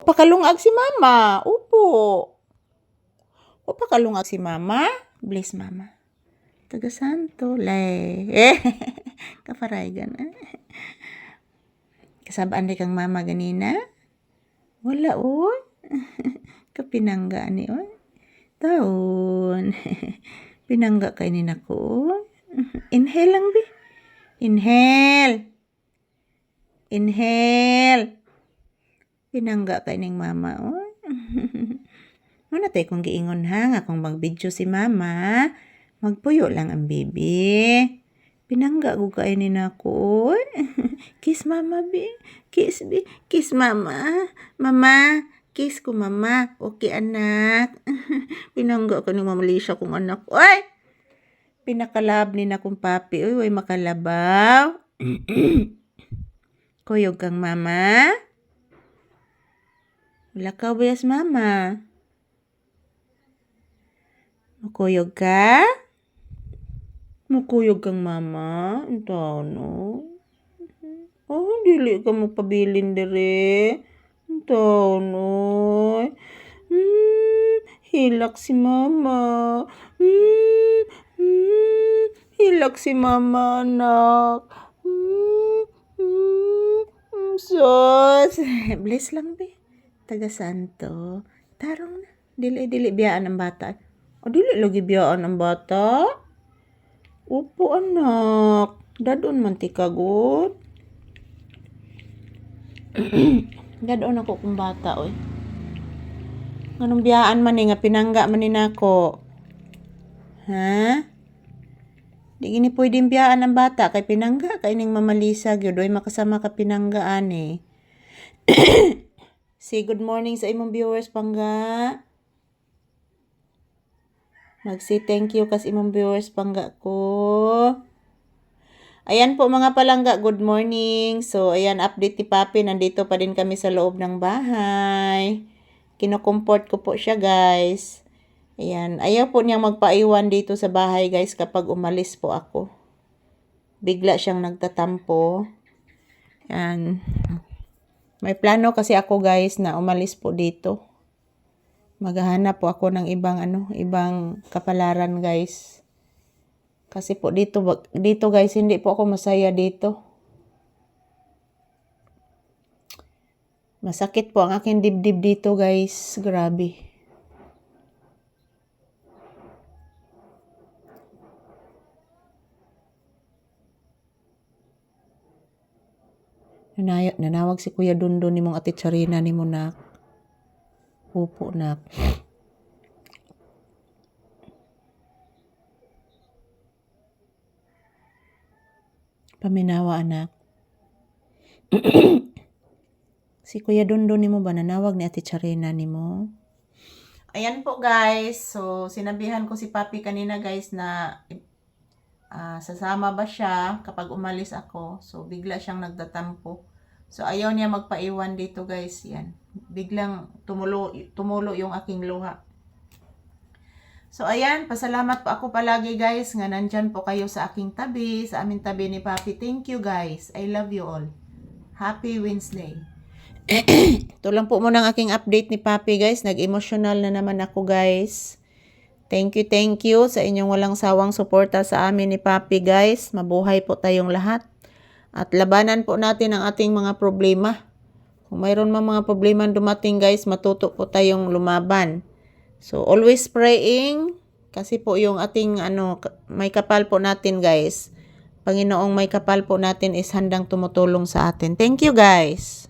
Pakalungag si mama. Upo. O pakalungag si mama. Bless mama. Taga Santo. Lay. Kaparaygan. Kasabaan di kang mama ganina? Wala o. Kapinangga ni o. Taon. Pinangga kay ni nako. Inhale lang bi. Inhale. Inhale. Pinangga kay ning mama o. Muna tayo kung giingon ha nga kung mag-video si mama, magpuyo lang ang baby. Pinangga ko kay ni nako. Kiss mama bi. Kiss bi. Kiss mama. Mama. Kiss ko mama. Okay anak. Pinangga ka ni Mama Alicia kong anak. Oy! Pinakalab ni na kong papi. Uy, makalabaw. Kuyog kang mama. Wala ka bayas mama. Makuyog ka? Makuyog kang mama. Ito no. Oh, dili ka magpabilin dire. Ito no. Hilak si mama. Hilak si mama anak. Sos. Bless lang be. Taga Santo. Tarong na. Dili biyaan ang bata. O dili lagi biyaan ang bata. Upo anak. Dadon man ti kagot. Dadon ako kung bata oy. Anong biyaan man nga pinangga man ni nako. Ha? Di gini pwedeng biyaan ang bata kay pinangga kay ning Mama Lisa gyud oy makasama ka pinanggaan eh. Say good morning sa imong viewers pangga. Mag-say thank you kas imong viewers pangga ko. Ayan po mga palangga, good morning. So ayan update ni Papi, nandito pa din kami sa loob ng bahay. Kino-comfort ko po siya guys. Ayan, ayaw po niyang magpaiwan dito sa bahay guys kapag umalis po ako. Bigla siyang nagtatampo. Ayan. May plano kasi ako guys na umalis po dito. Maghahanap po ako ng ibang kapalaran guys. Kasi po dito guys, hindi po ako masaya dito. Masakit po ang aking dibdib dito guys. Grabe. Nanawag si Kuya Dundon ni mong ati Charina ni mo nak. Upo nak. Paminawa anak. Si Kuya Dundon ni mo ba nanawag ni ati Charina ni mo? Ayan po guys. So sinabihan ko si Papi kanina guys na sasama ba siya kapag umalis ako. So bigla siyang nagtatampo. So ayaw niya magpaiwan dito guys. Yan. Biglang tumulo yung aking luha. So ayan, pasalamat po ako palagi guys nga nandyan po kayo sa aking tabi, sa aming tabi ni Papi. Thank you guys. I love you all. Happy Wednesday. Ito lang po muna ang aking update ni Papi guys. Nag-emotional na naman ako guys. Thank you sa inyong walang sawang suporta sa amin ni Papi guys. Mabuhay po tayong lahat. At labanan po natin ang ating mga problema. Kung mayroon mga problema dumating guys, matuto po tayong lumaban. So always praying. Kasi po yung ating may kapal po natin guys. Panginoong may kapal po natin is handang tumutulong sa atin. Thank you guys.